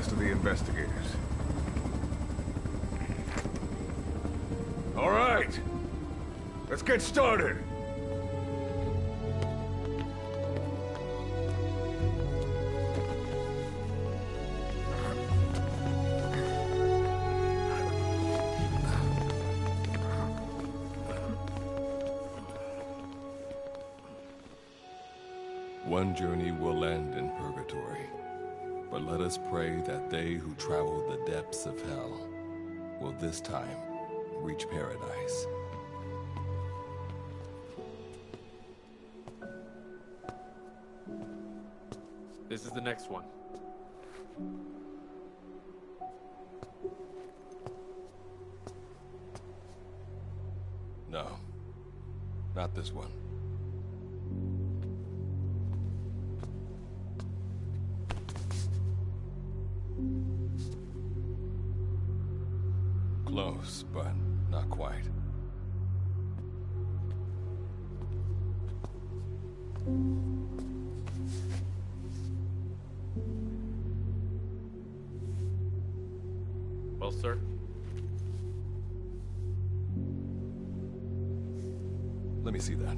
last of the investigators. All right, let's get started. One journey will end in purgatory, but let us pray that they who travel the depths of hell will this time reach paradise. This is the next one. No, not this one. Close, but not quite. Well, sir? Let me see that.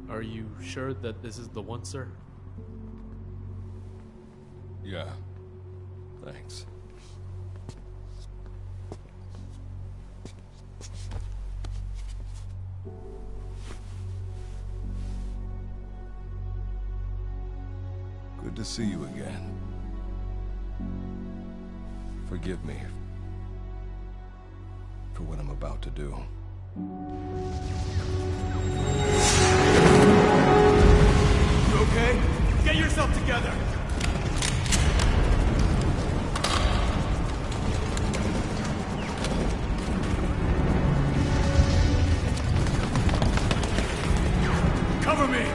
Are you sure that this is the one, sir? Yeah. Thanks. Good to see you again. Forgive me for what I'm about to do. You okay? Get yourself together! Cover me!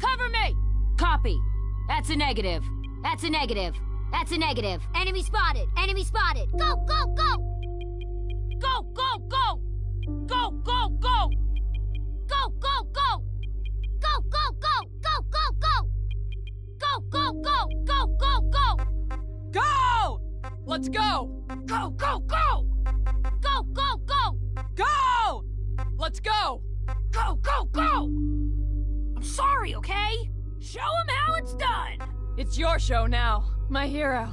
Cover me! Copy. That's a negative. That's a negative. That's a negative. Enemy spotted. Enemy spotted. Go, go, go! Go, go, go! Go, go, go! Go, go, go! Go, go, go! Go, go, go! Go, go, go! Go, go, go! Go! Let's go! Go, go, go! Go, go, go! Go! Let's go! Go, go, go! I'm sorry, okay? Show him how it's done! It's your show now, my hero.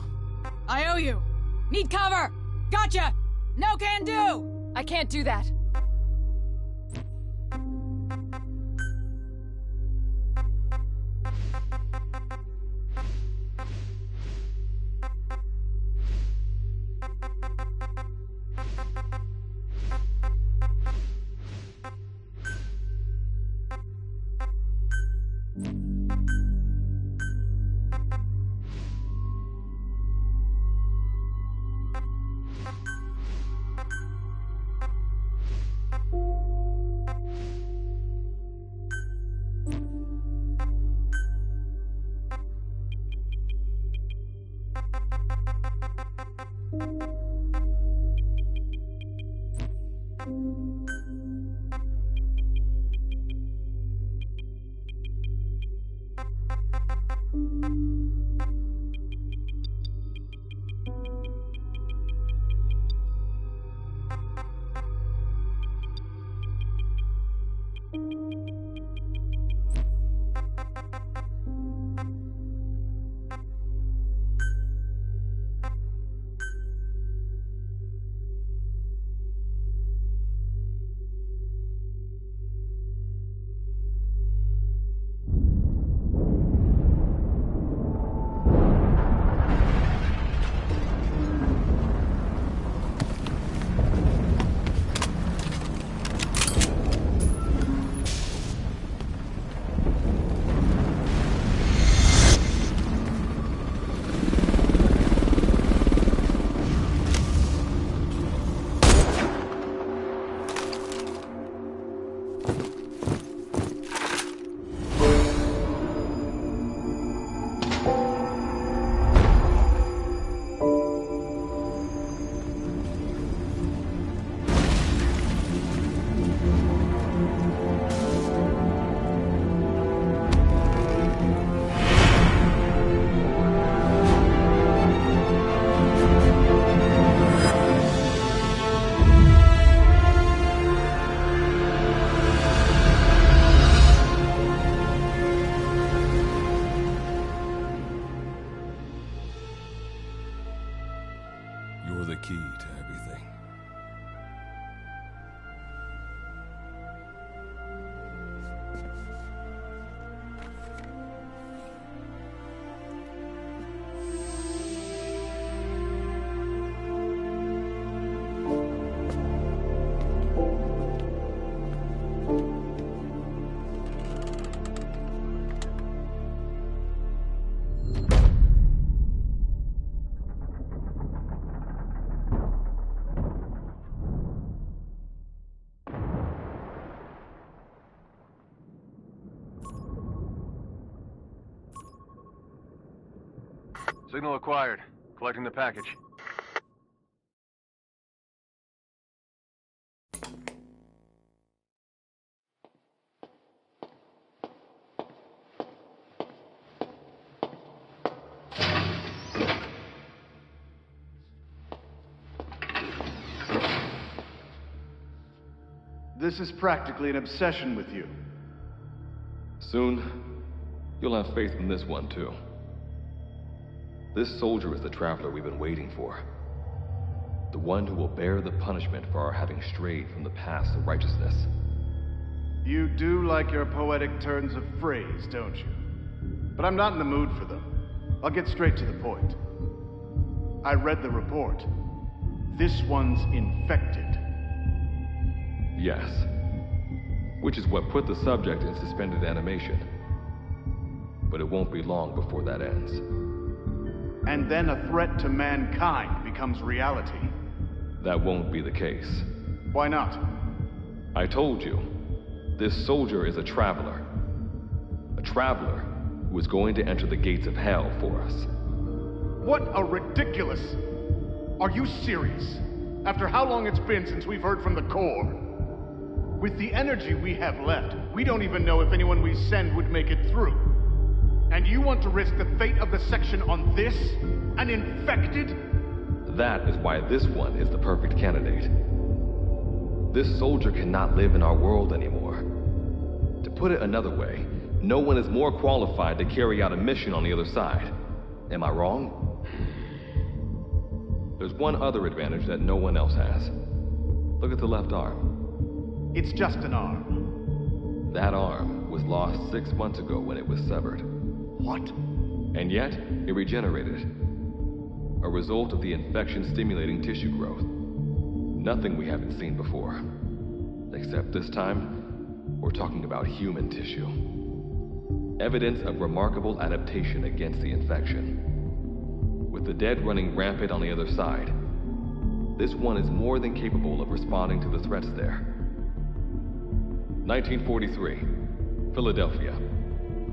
I owe you. Need cover! Gotcha! No can do! I can't do that. You're the key to everything. Signal acquired. Collecting the package. This is practically an obsession with you. Soon, you'll have faith in this one, too. This soldier is the traveler we've been waiting for. The one who will bear the punishment for our having strayed from the paths of righteousness. You do like your poetic turns of phrase, don't you? But I'm not in the mood for them. I'll get straight to the point. I read the report. This one's infected. Yes. Which is what put the subject in suspended animation. But it won't be long before that ends. And then a threat to mankind becomes reality. That won't be the case. Why not? I told you, this soldier is a traveler. A traveler who is going to enter the gates of hell for us. What a ridiculous... Are you serious? After how long it's been since we've heard from the Corps? With the energy we have left, we don't even know if anyone we send would make it through. And you want to risk the fate of the section on this? An infected? That is why this one is the perfect candidate. This soldier cannot live in our world anymore. To put it another way, no one is more qualified to carry out a mission on the other side. Am I wrong? There's one other advantage that no one else has. Look at the left arm. It's just an arm. That arm was lost 6 months ago when it was severed. What? And yet, it regenerated. A result of the infection-stimulating tissue growth. Nothing we haven't seen before. Except this time, we're talking about human tissue. Evidence of remarkable adaptation against the infection. With the dead running rampant on the other side, this one is more than capable of responding to the threats there. 1943, Philadelphia.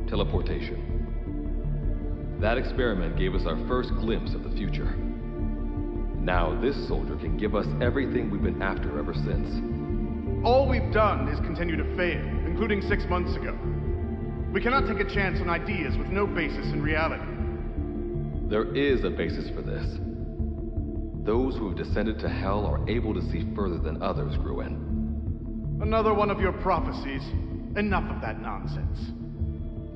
Teleportation. That experiment gave us our first glimpse of the future. Now this soldier can give us everything we've been after ever since. All we've done is continue to fail, including 6 months ago. We cannot take a chance on ideas with no basis in reality. There is a basis for this. Those who have descended to hell are able to see further than others, Gruen. Another one of your prophecies. Enough of that nonsense.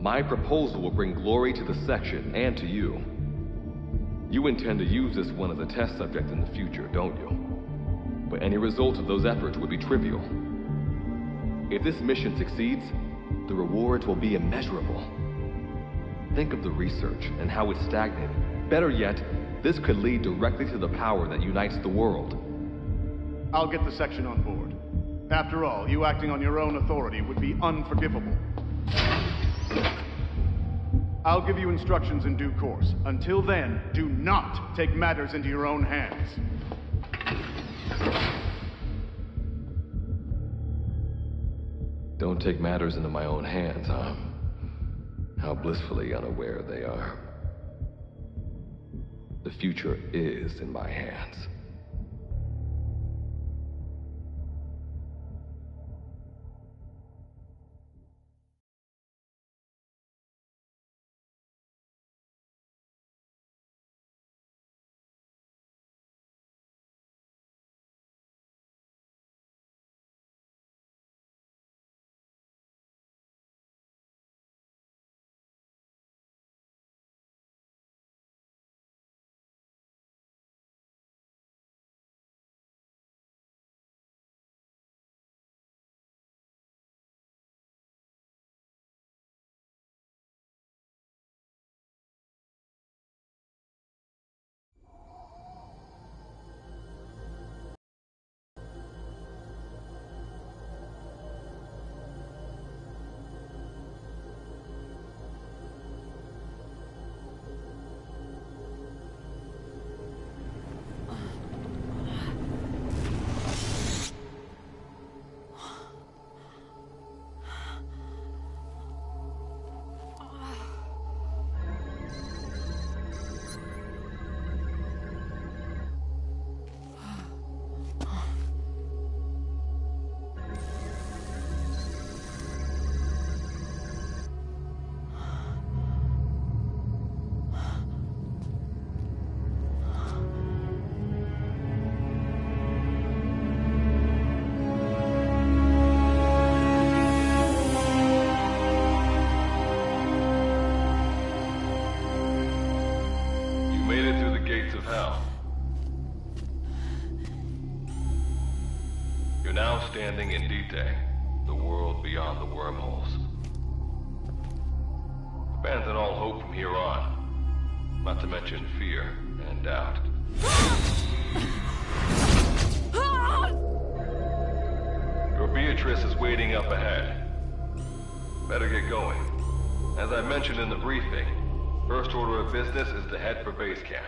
My proposal will bring glory to the section and to you. You intend to use this one as a test subject in the future, don't you? But any result of those efforts would be trivial. If this mission succeeds, the rewards will be immeasurable. Think of the research and how it's stagnated. Better yet, this could lead directly to the power that unites the world. I'll get the section on board. After all, you acting on your own authority would be unforgivable. I'll give you instructions in due course. Until then, do not take matters into your own hands. Don't take matters into my own hands, huh? How blissfully unaware they are. The future is in my hands. hell. You're now standing in Dite, the world beyond the wormholes. Abandon all hope from here on, not to mention fear and doubt. Your Beatrice is waiting up ahead. Better get going. As I mentioned in the briefing, first order of business is to head for base camp.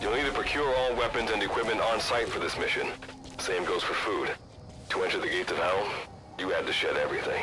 You'll need to procure all weapons and equipment on site for this mission. Same goes for food. To enter the gates of hell, you had to shed everything.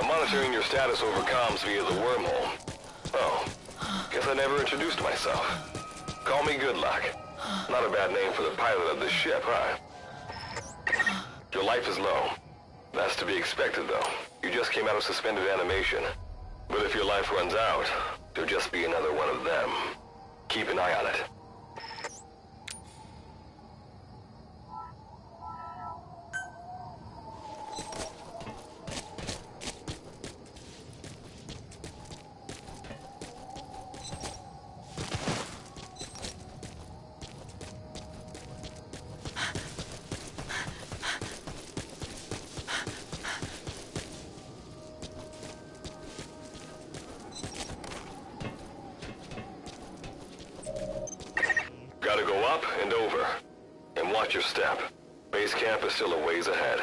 Monitoring your status over comms via the wormhole. Oh, guess I never introduced myself. Call me Good Luck. Not a bad name for the pilot of this ship, huh? Your life is low. That's to be expected, though. You just came out of suspended animation. But if your life runs out, there'll just be another one of them. Keep an eye on it. Gotta go up and over. And watch your step. Base camp is still a ways ahead.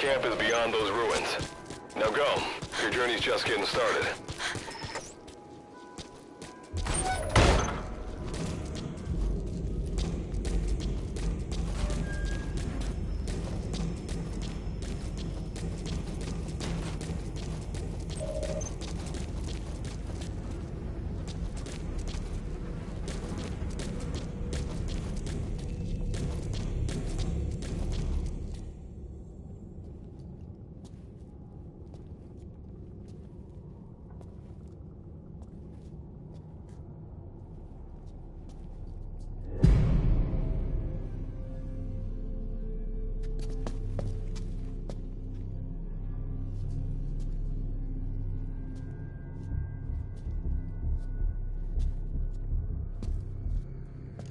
camp is beyond those ruins. Now go. Your journey's just getting started.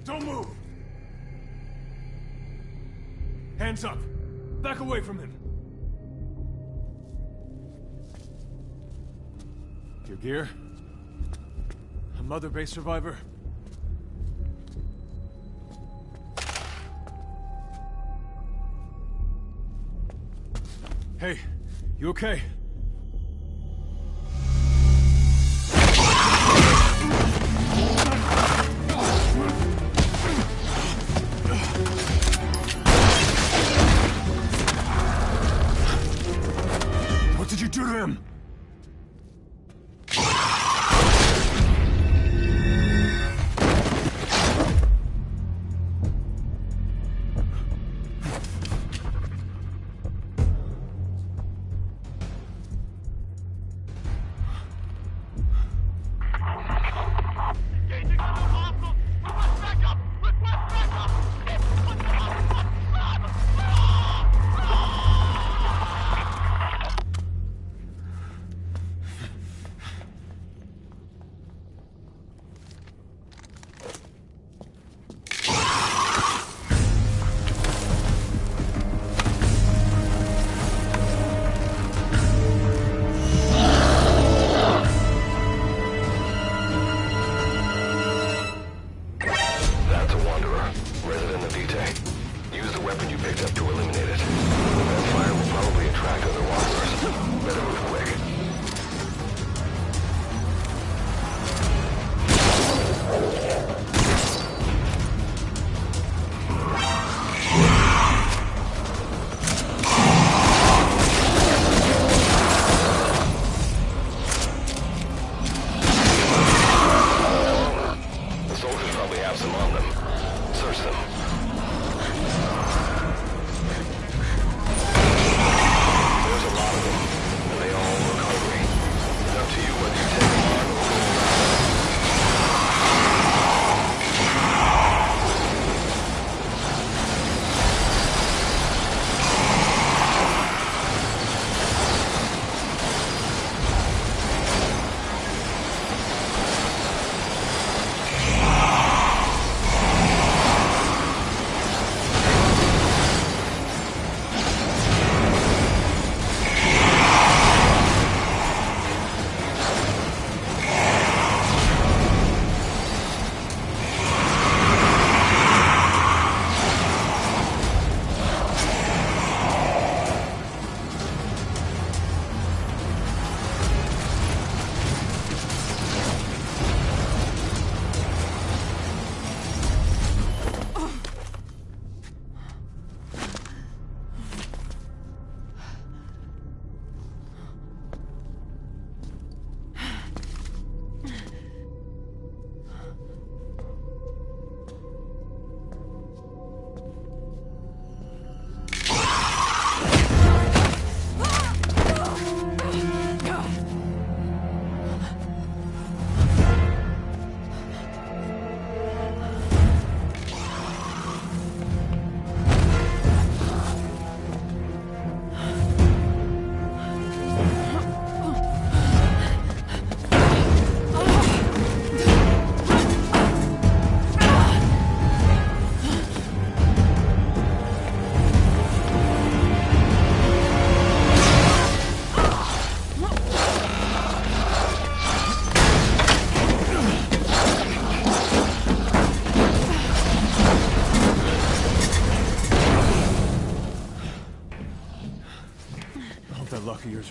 Don't move! Hands up! Back away from him! Your gear? A Mother Base survivor? Hey, you okay? What did you do to him?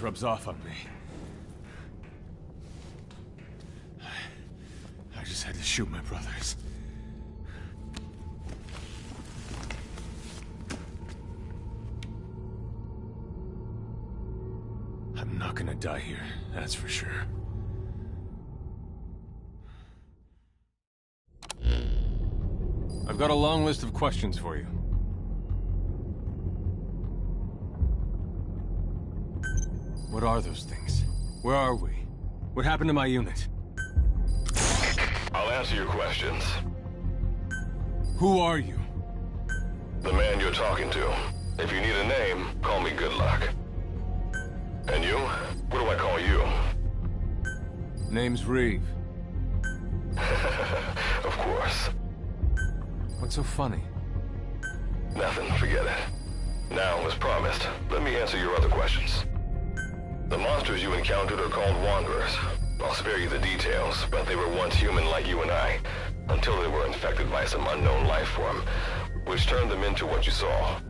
rubs off on me. I just had to shoot my brothers. I'm not gonna die here, that's for sure. I've got a long list of questions for you. What are those things? Where are we? What happened to my unit? I'll answer your questions. Who are you? The man you're talking to. If you need a name, call me Good Luck. And you? What do I call you? Name's Reeve. Of course. What's so funny? Nothing, forget it. Now, as promised, let me answer your other questions. The monsters you encountered are called Wanderers. I'll spare you the details, but they were once human like you and I, until they were infected by some unknown life form, which turned them into what you saw.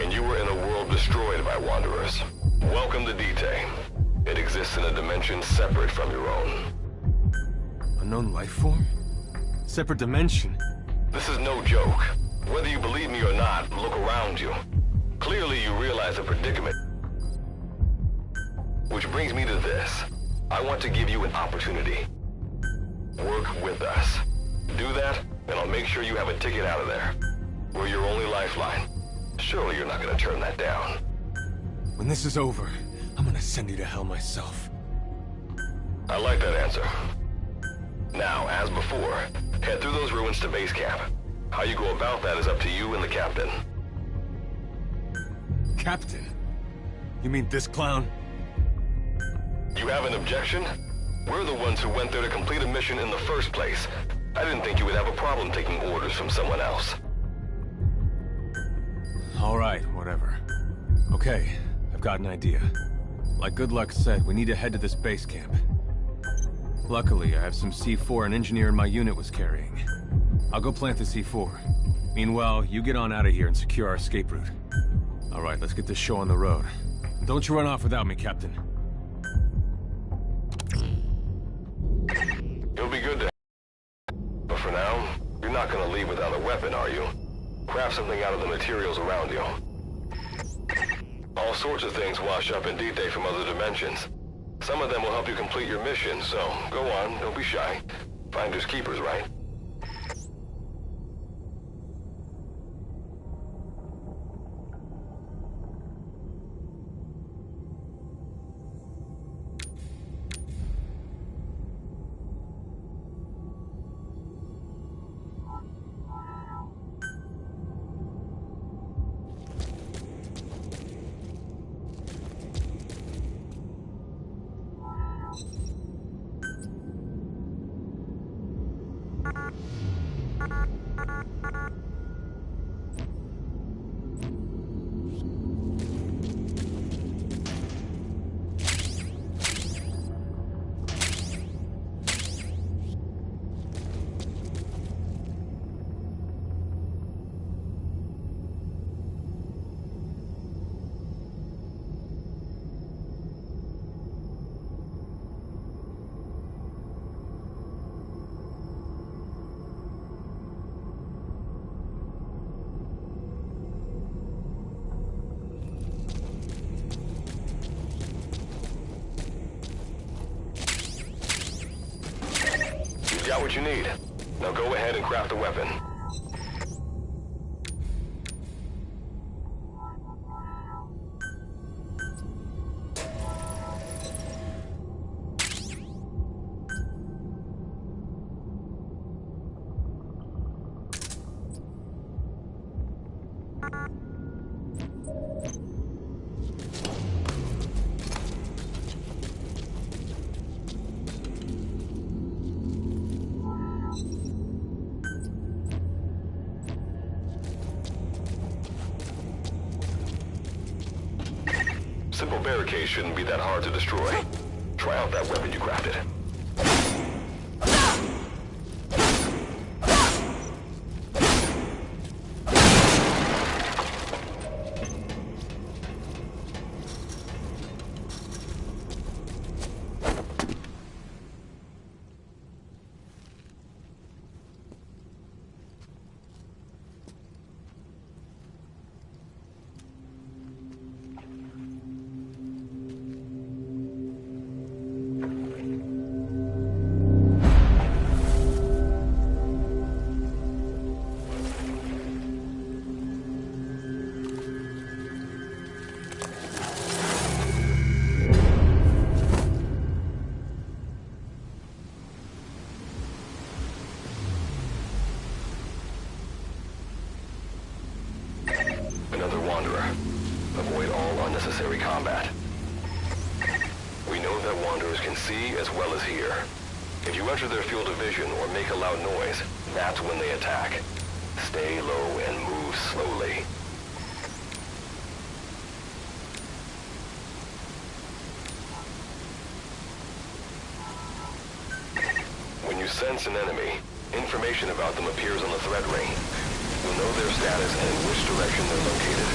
And you were in a world destroyed by Wanderers. Welcome to D-Day. It exists in a dimension separate from your own. Unknown life form? Separate dimension? This is no joke. Whether you believe me or not, look around you. Clearly you realize the predicament. Which brings me to this. I want to give you an opportunity. Work with us. Do that, and I'll make sure you have a ticket out of there. We're your only lifeline. Surely you're not gonna turn that down. When this is over, I'm gonna send you to hell myself. I like that answer. Now, as before, head through those ruins to base camp. How you go about that is up to you and the captain. Captain? You mean this clown? You have an objection? We're the ones who went there to complete a mission in the first place. I didn't think you would have a problem taking orders from someone else. All right, whatever. Okay, I've got an idea. Like Good Luck said, we need to head to this base camp. Luckily, I have some C4 an engineer in my unit was carrying. I'll go plant the C4. Meanwhile, you get on out of here and secure our escape route. All right, let's get this show on the road. Don't you run off without me, Captain. It'll be good to... But for now, you're not gonna leave without a weapon, are you? Craft something out of the materials around you. All sorts of things wash up in D-Day from other dimensions. Some of them will help you complete your mission, so go on, don't be shy. Finders keepers, right? Got what you need. Now go ahead and craft a weapon. Simple barricade shouldn't be that hard to destroy. Try out that weapon you crafted. monsters can see as well as hear. If you enter their field of vision or make a loud noise, that's when they attack. Stay low and move slowly. When you sense an enemy, information about them appears on the threat ring. You'll know their status and in which direction they're located.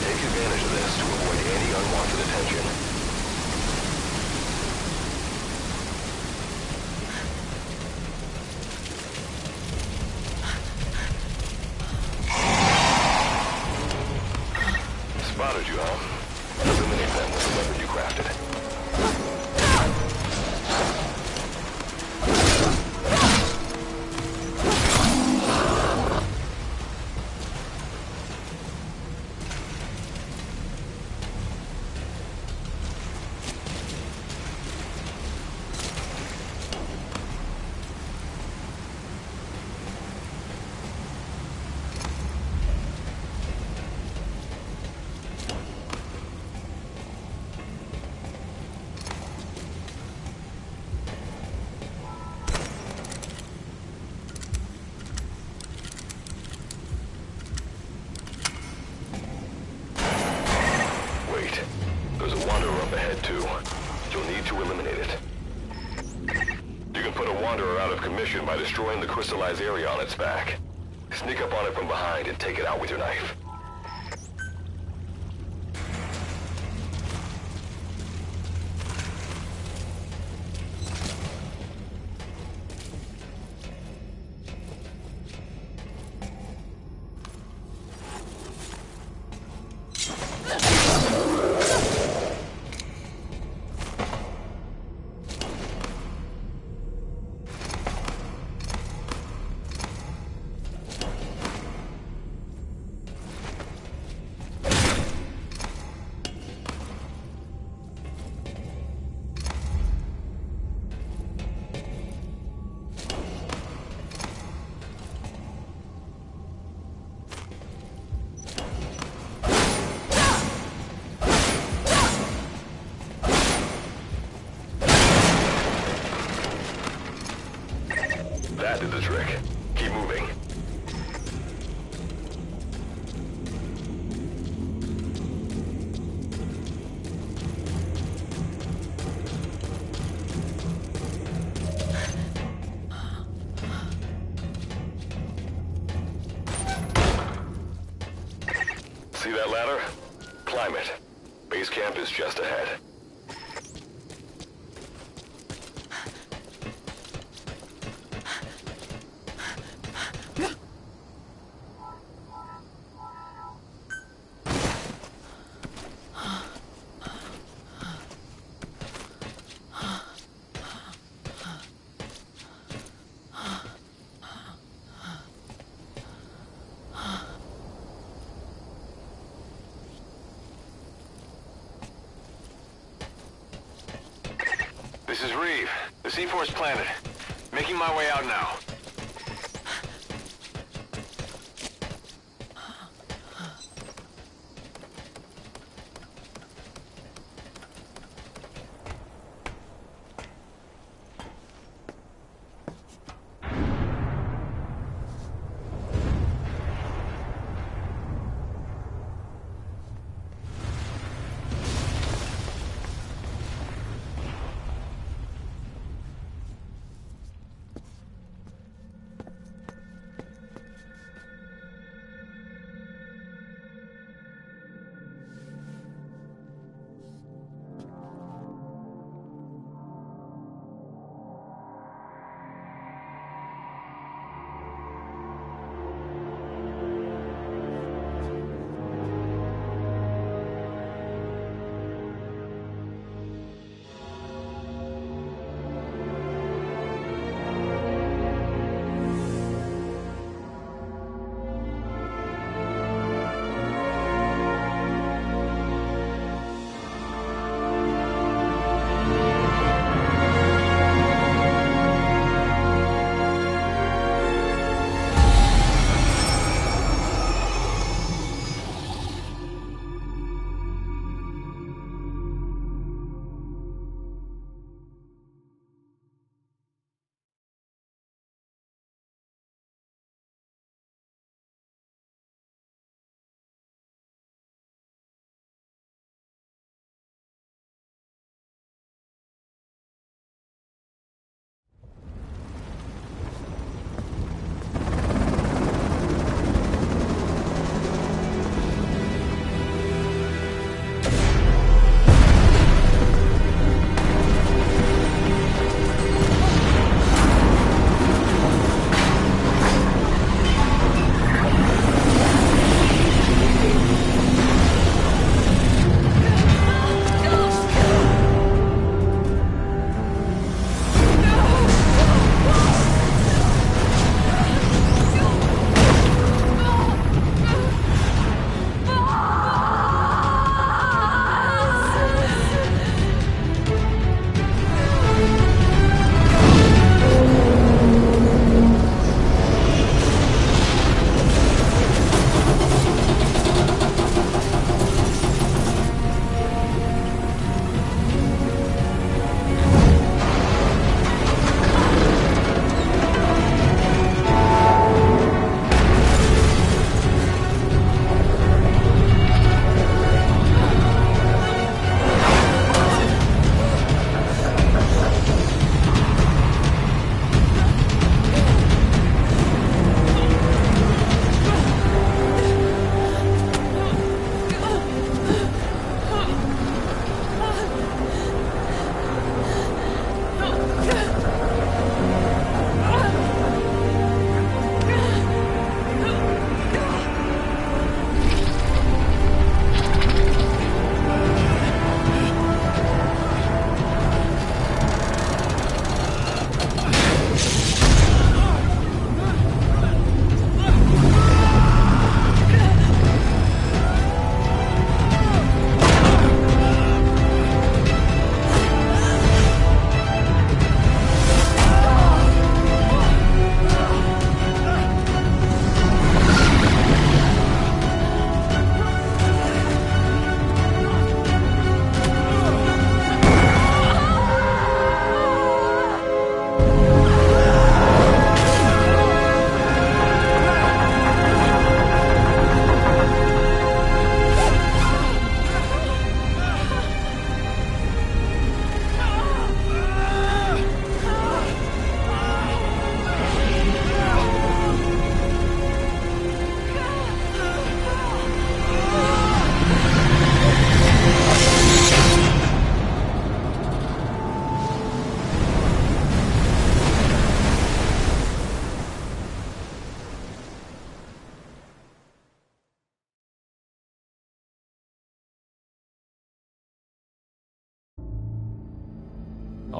Take advantage of this to avoid any unwanted attention. Spotted you, huh? Eliminate them with the weapon you crafted. There's a wanderer up ahead, too. You'll need to eliminate it. You can put a wanderer out of commission by destroying the crystallized area on its back. Sneak up on it from behind and take it out with your knife. That did the trick. Keep moving. See that ladder? Climb it. Base camp is just ahead. This is Reeve, the C-Force planet. Making my way out now.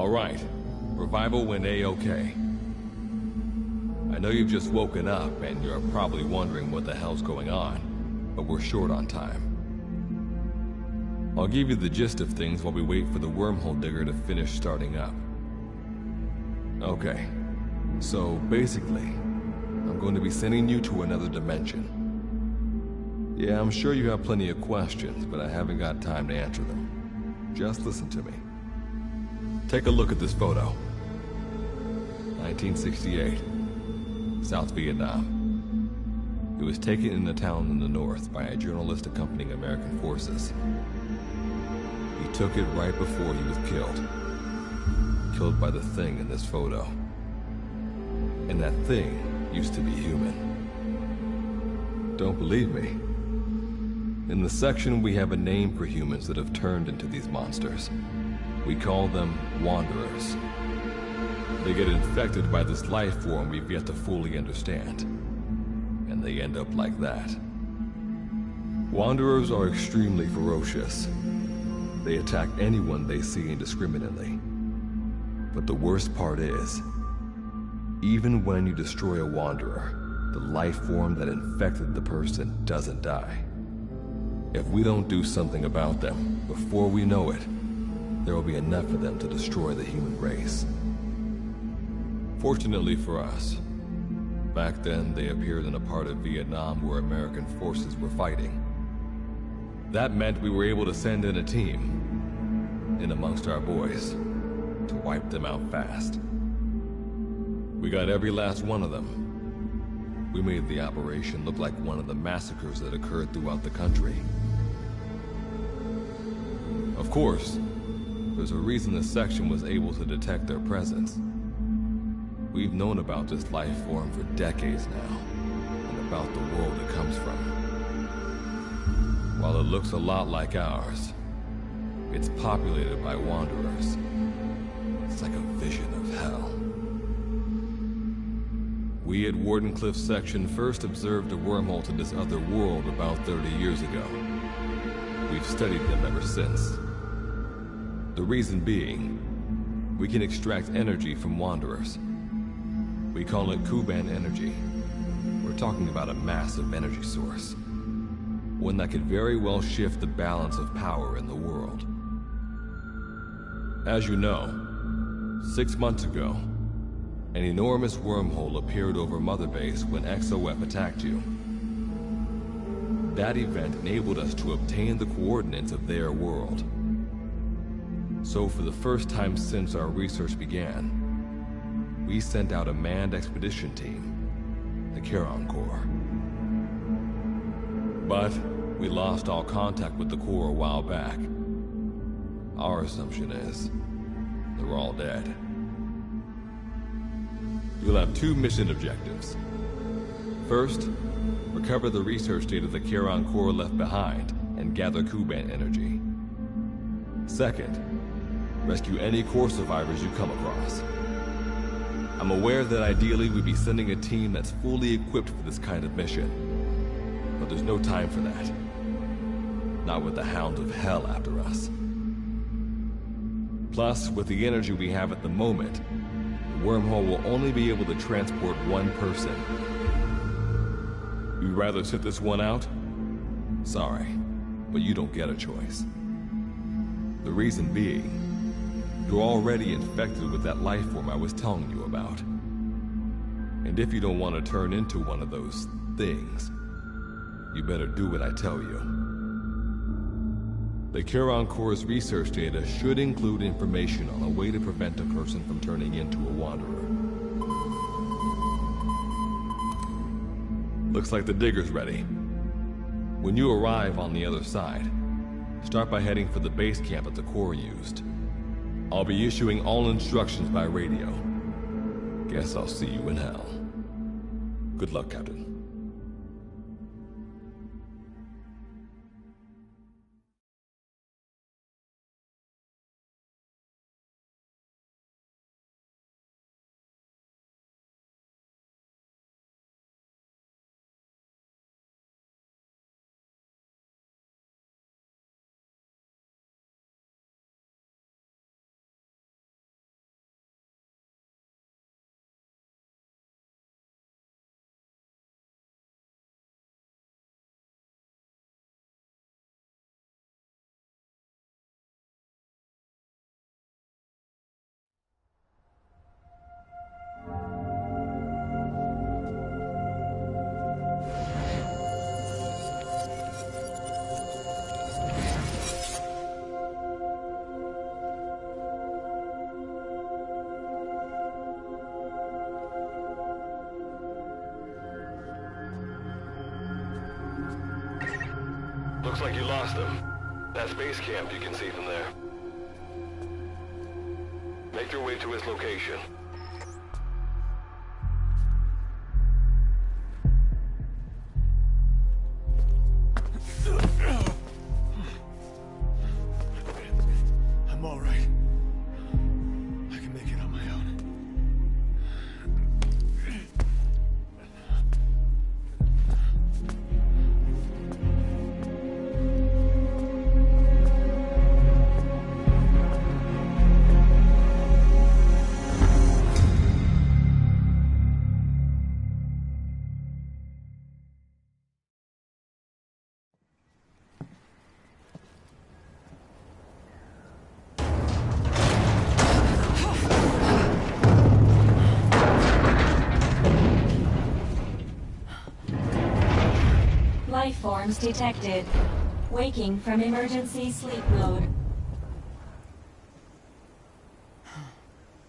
All right. Revival went A-okay. I know you've just woken up and you're probably wondering what the hell's going on, but we're short on time. I'll give you the gist of things while we wait for the wormhole digger to finish starting up. Okay, so basically, I'm going to be sending you to another dimension. Yeah, I'm sure you have plenty of questions, but I haven't got time to answer them. Just listen to me. Take a look at this photo. 1968, South Vietnam. It was taken in a town in the north by a journalist accompanying American forces. He took it right before he was killed. Killed by the thing in this photo. And that thing used to be human. Don't believe me? In the section, we have a name for humans that have turned into these monsters. We call them Wanderers. They get infected by this life form we've yet to fully understand. And they end up like that. Wanderers are extremely ferocious. They attack anyone they see indiscriminately. But the worst part is, even when you destroy a Wanderer, the life form that infected the person doesn't die. If we don't do something about them, before we know it, there will be enough of them to destroy the human race. Fortunately for us, back then they appeared in a part of Vietnam where American forces were fighting. That meant we were able to send in a team, in amongst our boys, to wipe them out fast. We got every last one of them. We made the operation look like one of the massacres that occurred throughout the country. Of course, there's a reason the section was able to detect their presence. We've known about this life form for decades now, and about the world it comes from. While it looks a lot like ours, it's populated by Wanderers. It's like a vision of hell. We at Wardenclyffe section first observed a wormhole to this other world about 30 years ago. We've studied them ever since. The reason being, we can extract energy from Wanderers. We call it Kuban energy. We're talking about a massive energy source. One that could very well shift the balance of power in the world. As you know, 6 months ago, an enormous wormhole appeared over Mother Base when XOF attacked you. That event enabled us to obtain the coordinates of their world. So for the first time since our research began, we sent out a manned expedition team, the Charon Corps. But we lost all contact with the Corps a while back. Our assumption is they're all dead. You'll have 2 mission objectives. First, recover the research data the Charon Corps left behind and gather Kuban energy. Second, rescue any Corps survivors you come across. I'm aware that ideally we'd be sending a team that's fully equipped for this kind of mission. But there's no time for that. Not with the Hound of Hell after us. Plus, with the energy we have at the moment, the wormhole will only be able to transport one person. You'd rather sit this one out? Sorry, but you don't get a choice. The reason being, you're already infected with that life form I was telling you about. And if you don't want to turn into one of those things, you better do what I tell you. The Charon Corps' research data should include information on a way to prevent a person from turning into a Wanderer. Looks like the digger's ready. When you arrive on the other side, start by heading for the base camp that the Corps used. I'll be issuing all instructions by radio. Guess I'll see you in hell. Good luck, Captain. Looks like you lost them. That's base camp you can see from there. Make your way to his location. I'm all right. I can make it on my own. Life forms detected. Waking from emergency sleep mode.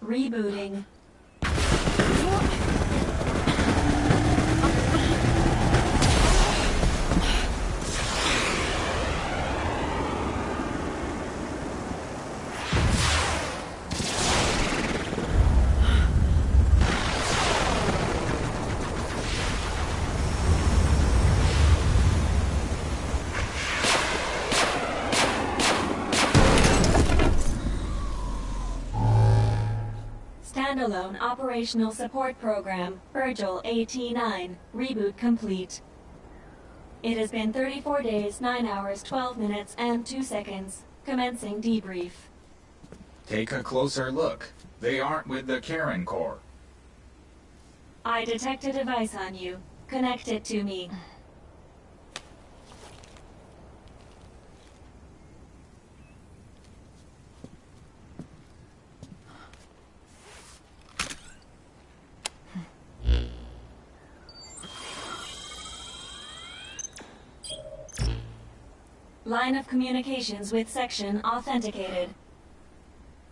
Rebooting. Standalone Operational Support Program, Virgil AT-9, reboot complete. It has been 34 days, 9 hours, 12 minutes, and 2 seconds. Commencing debrief. Take a closer look. They aren't with the Karen Corps. I detect a device on you. Connect it to me. Line of communications with section authenticated.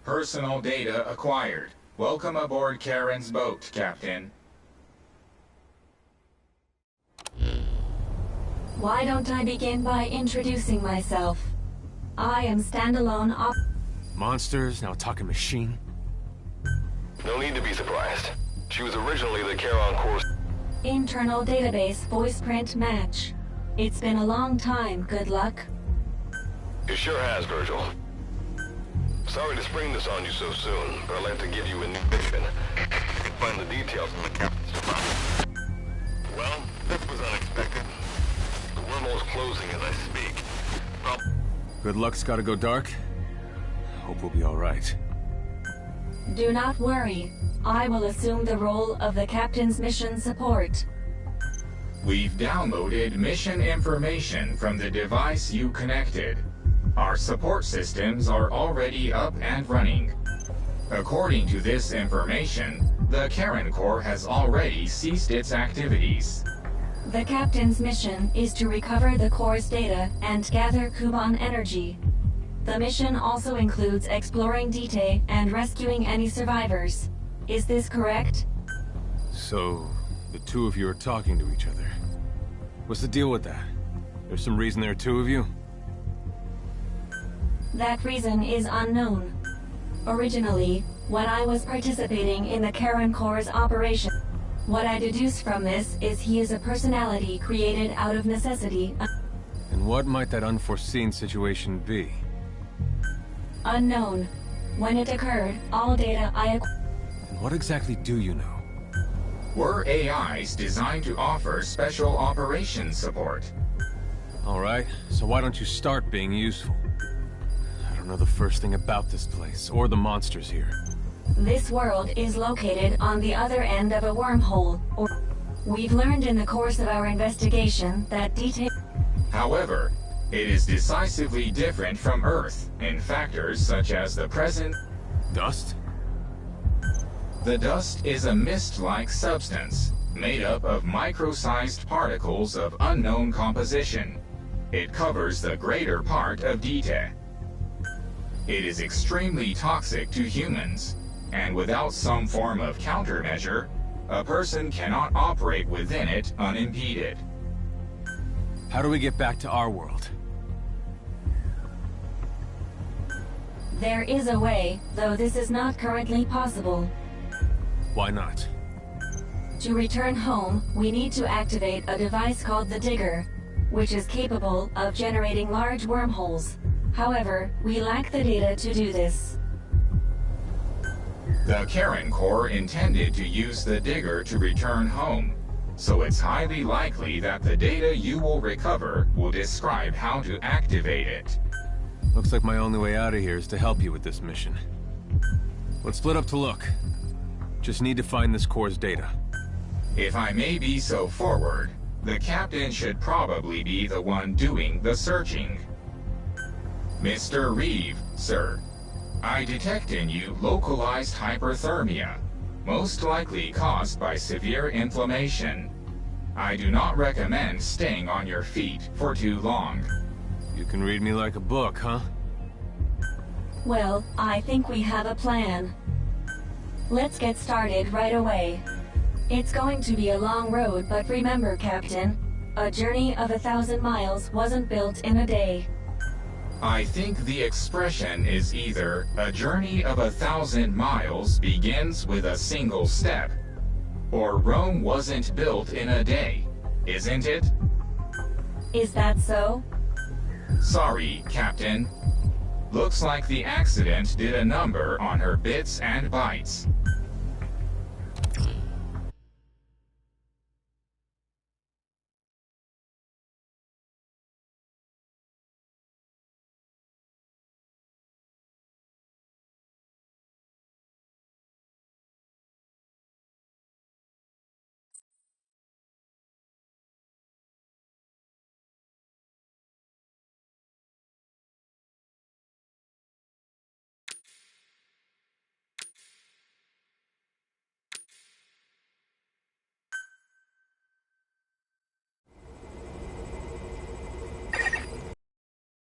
Personal data acquired. Welcome aboard Karen's boat, Captain. Why don't I begin by introducing myself? I am standalone Monsters, now talking machine. No need to be surprised. She was originally the Charon Corps. internal database voice print match. It's been a long time, good luck. It sure has, Virgil. Sorry to spring this on you so soon, but I'll have to give you a new mission. You can find the details in the captain's file. Well, this was unexpected. The wormhole's closing as I speak. Good luck's gotta go dark. Hope we'll be alright. Do not worry. I will assume the role of the captain's mission support. We've downloaded mission information from the device you connected. Our support systems are already up and running. According to this information, the Karen Corps has already ceased its activities. The captain's mission is to recover the Corps' data and gather Kuban energy. The mission also includes exploring Dite and rescuing any survivors. Is this correct? So, the two of you are talking to each other. What's the deal with that? There's some reason there are two of you? That reason is unknown. Originally, when I was participating in the Karen Corps' operation, what I deduce from this is he is a personality created out of necessity. And what might that unforeseen situation be? Unknown. When it occurred, all data I And what exactly do you know? We're AIs designed to offer special operations support. Alright, so why don't you start being useful? I don't know the first thing about this place, or the monsters here. This world is located on the other end of a wormhole, or... We've learned in the course of our investigation that detail... However, it is decisively different from Earth in factors such as the present... Dust? The dust is a mist-like substance, made up of micro-sized particles of unknown composition. It covers the greater part of Dite. It is extremely toxic to humans, and without some form of countermeasure, a person cannot operate within it unimpeded. How do we get back to our world? There is a way, though this is not currently possible. Why not? To return home, we need to activate a device called the Digger, which is capable of generating large wormholes. However, we lack the data to do this. The Karen Corps intended to use the Digger to return home, so it's highly likely that the data you will recover will describe how to activate it. Looks like my only way out of here is to help you with this mission. Let's split up to look. Just need to find this Corps' data. If I may be so forward, the captain should probably be the one doing the searching. Mr. Reeve, sir, I detect in you localized hyperthermia, most likely caused by severe inflammation. I do not recommend staying on your feet for too long. You can read me like a book, huh? Well, I think we have a plan. Let's get started right away. It's going to be a long road, but remember, Captain, a journey of 1,000 miles wasn't built in a day. I think the expression is either a journey of 1,000 miles begins with a single step, or Rome wasn't built in a day, isn't it? Is that so? Sorry, Captain. Looks like the accident did a number on her bits and bytes.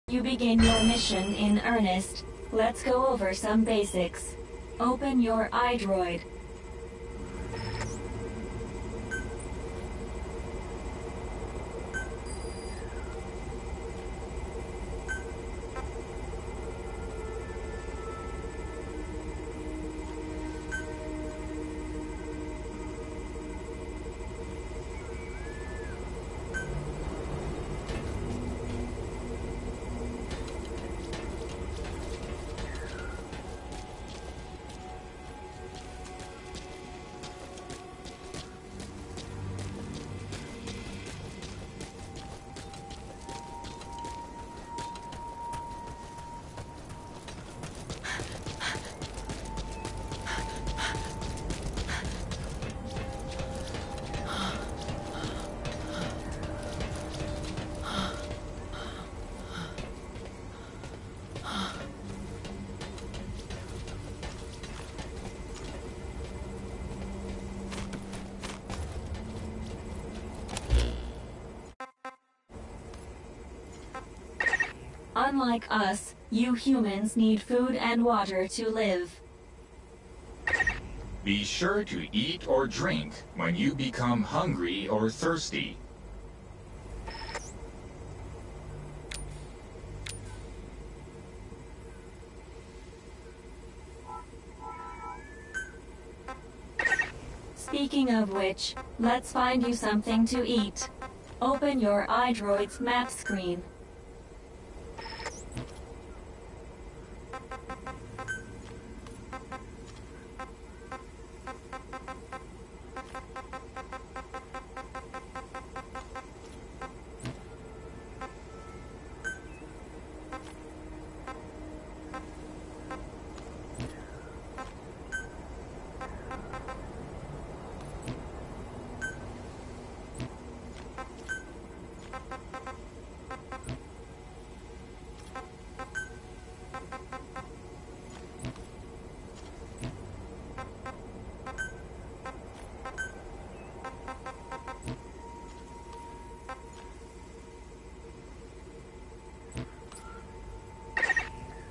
You begin your mission in earnest. Let's go over some basics. Open your iDroid. Unlike us, you humans need food and water to live. Be sure to eat or drink when you become hungry or thirsty. Speaking of which, let's find you something to eat. Open your iDroid's map screen.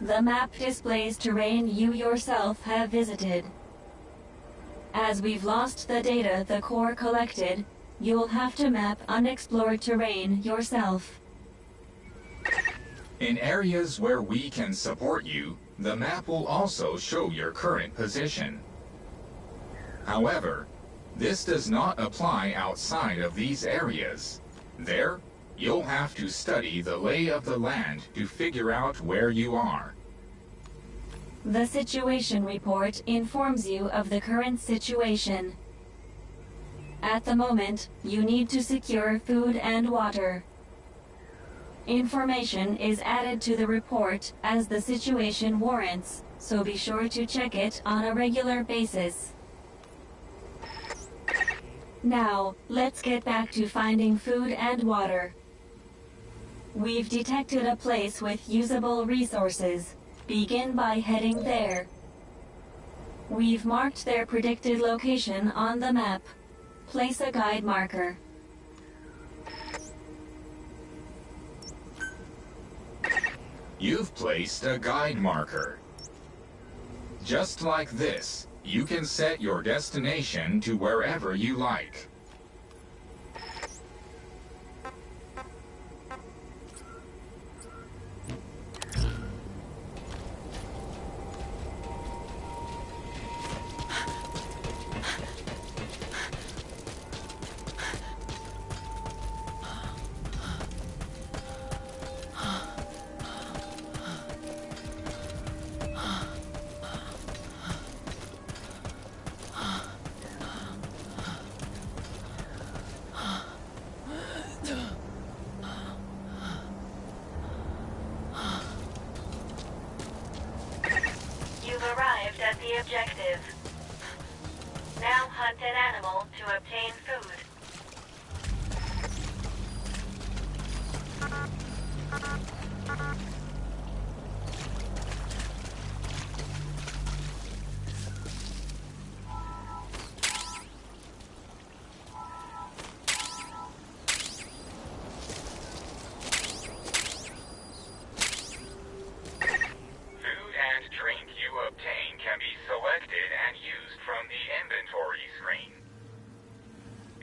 The map displays terrain you yourself have visited. As we've lost the data the Corps collected, you'll have to map unexplored terrain yourself. In areas where we can support you, the map will also show your current position. However, this does not apply outside of these areas. There, you'll have to study the lay of the land to figure out where you are. The situation report informs you of the current situation. At the moment, you need to secure food and water. Information is added to the report as the situation warrants, so be sure to check it on a regular basis. Now, let's get back to finding food and water. We've detected a place with usable resources. Begin by heading there. We've marked their predicted location on the map. Place a guide marker. You've placed a guide marker. Just like this, you can set your destination to wherever you like. You've arrived at the objective. Now hunt an animal to obtain food.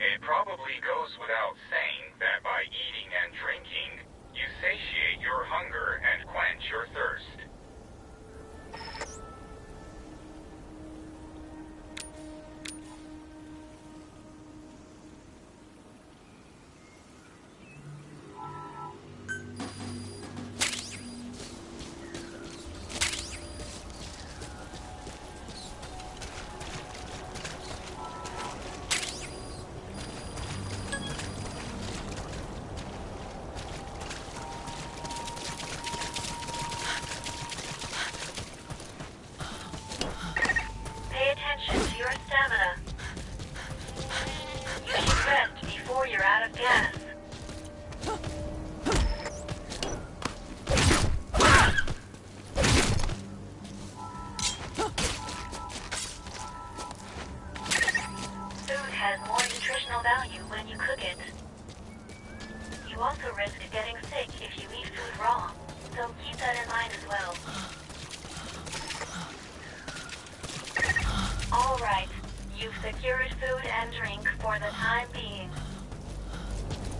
It probably goes without saying that by eating and drinking, you satiate your hunger and quench your thirst.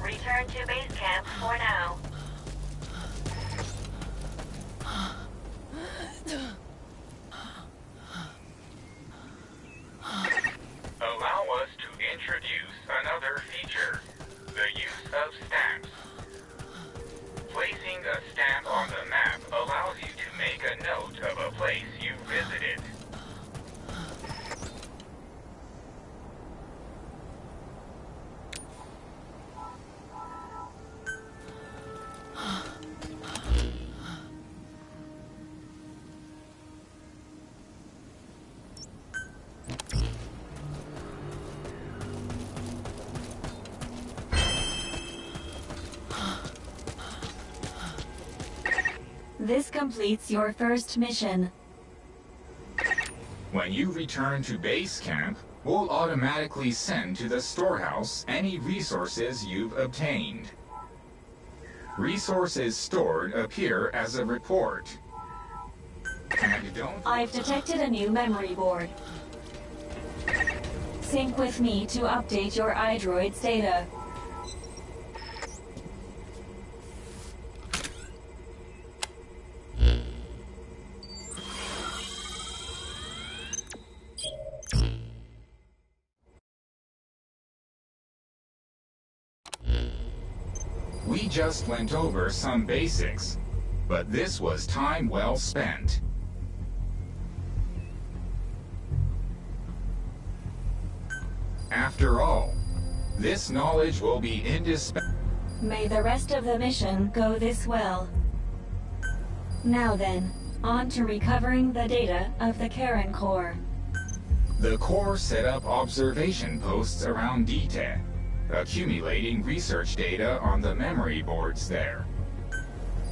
Return to base camp for now. Allow us to introduce another feature, the use of stamps. Placing a stamp on the map allows you to make a note of a place you visited. This completes your first mission. When you return to base camp, we'll automatically send to the storehouse any resources you've obtained. Resources stored appear as a report. And I've detected a new memory board. Sync with me to update your iDroid's data. We just went over some basics, but this was time well spent. After all, this knowledge will be indispensable. May the rest of the mission go this well. Now then, on to recovering the data of the Karen Core. The Corps set up observation posts around DTE, accumulating research data on the memory boards there.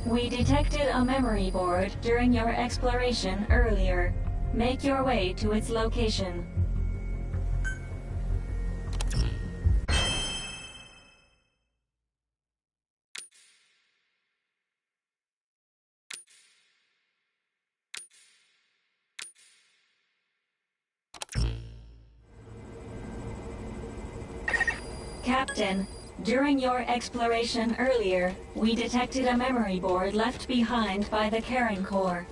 We detected a memory board during your exploration earlier. Make your way to its location. Captain, during your exploration earlier, we detected a memory board left behind by the Karen Core.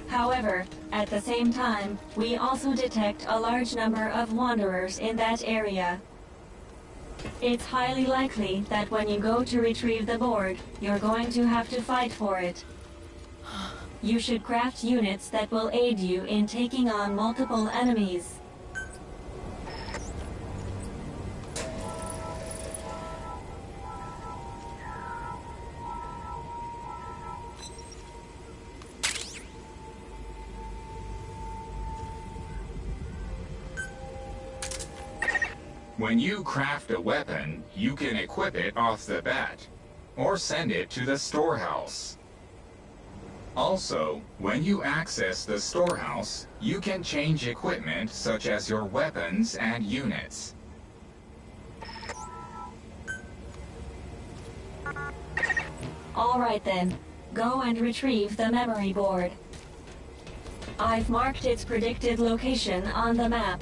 However, at the same time, we also detect a large number of wanderers in that area. It's highly likely that when you go to retrieve the board, you're going to have to fight for it. You should craft units that will aid you in taking on multiple enemies. When you craft a weapon, you can equip it off the bat, or send it to the storehouse. Also, when you access the storehouse, you can change equipment such as your weapons and units. All right then, go and retrieve the memory board. I've marked its predicted location on the map.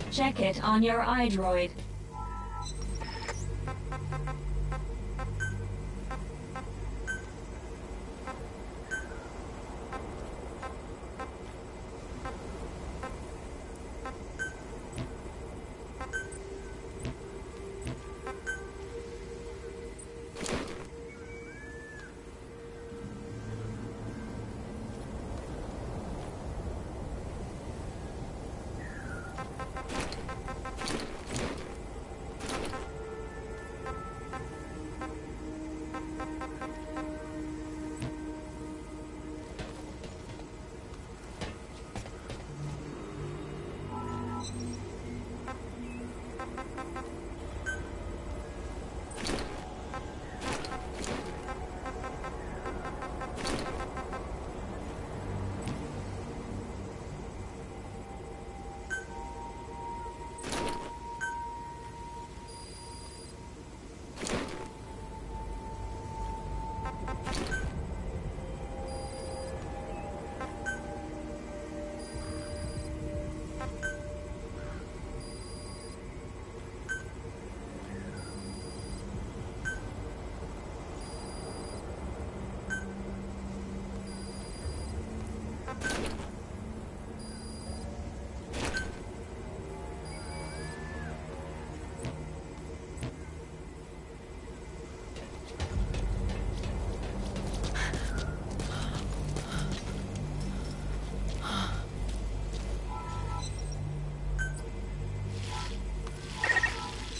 Check it on your iDroid.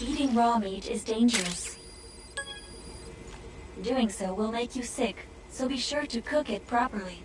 Eating raw meat is dangerous. Doing so will make you sick, so be sure to cook it properly.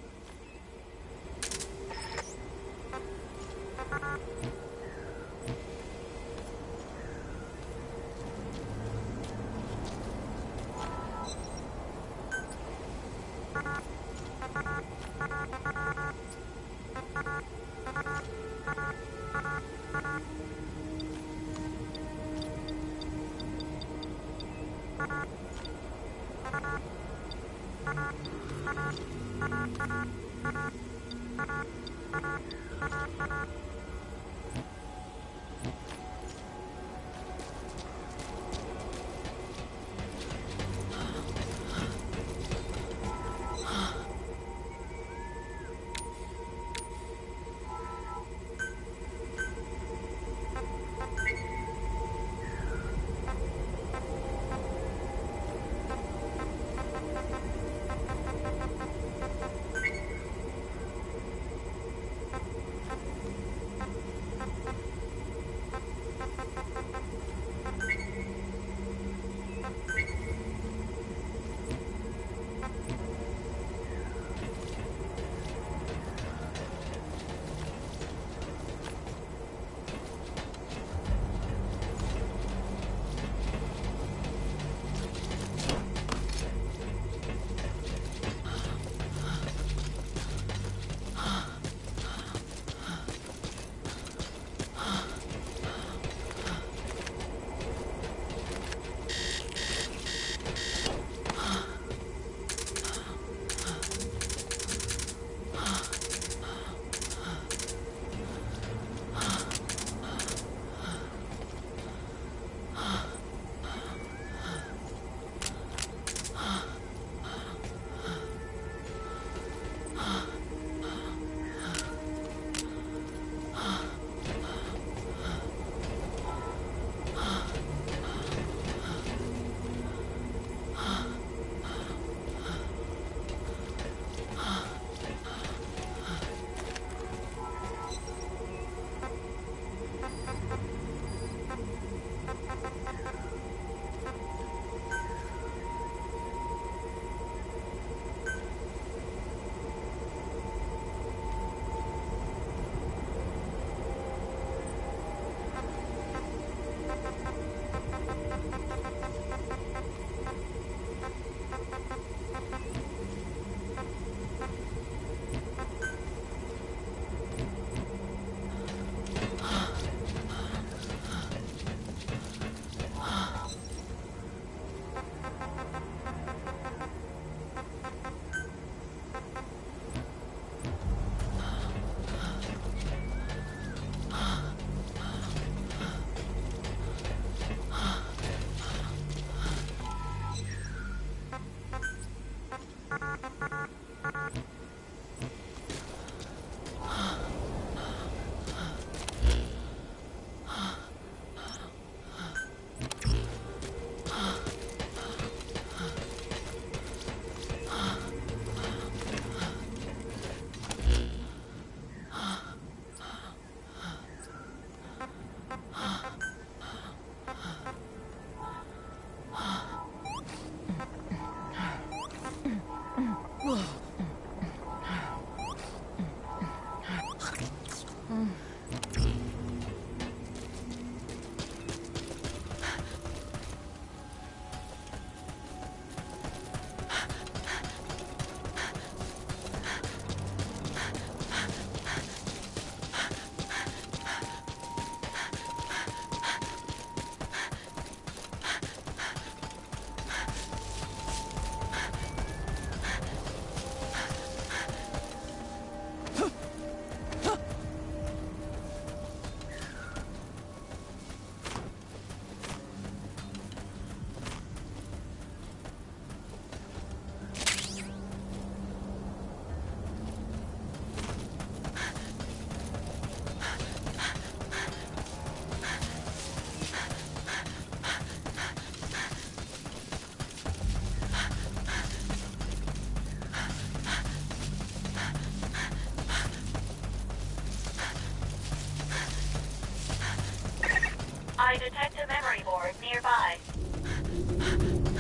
I detect a memory board nearby.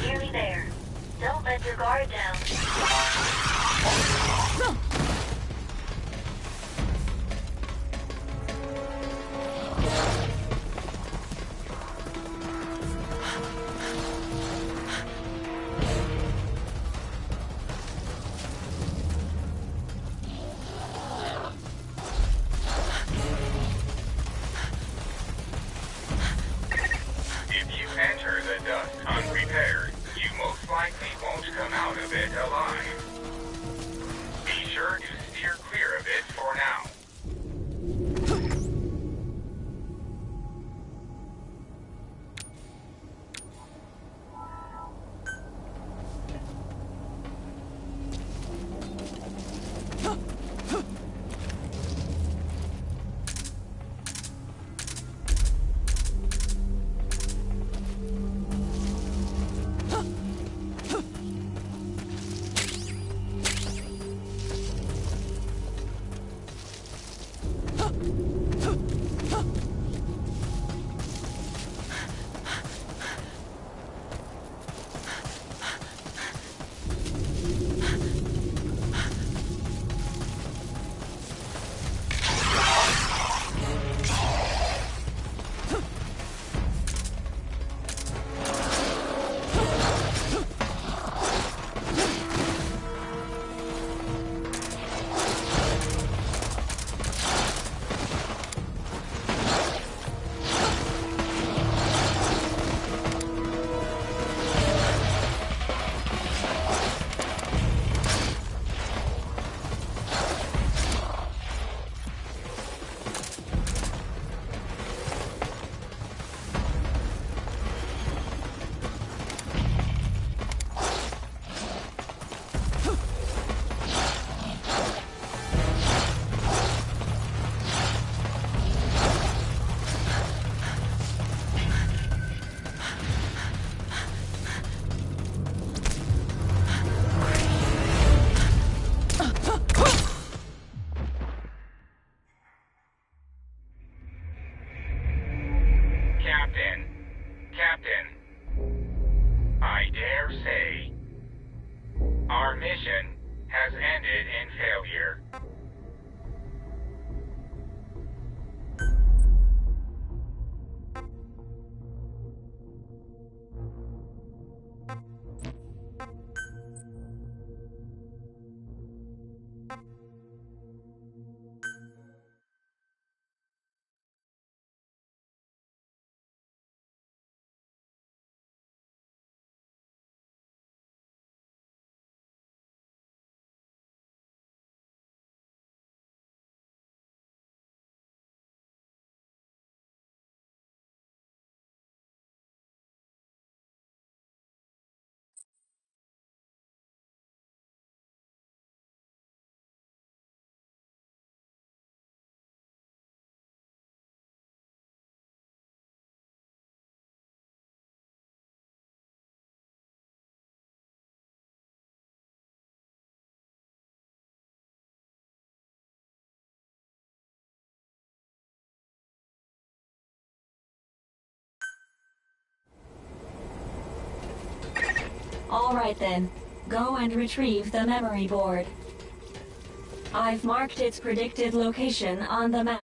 Nearly there. Don't let your guard down. If you enter the dust unprepared, you most likely won't come out of it alive. Be sure to steer clear of it for now. Captain, I dare say, our mission has ended in failure. All right then, go and retrieve the memory board. I've marked its predicted location on the map.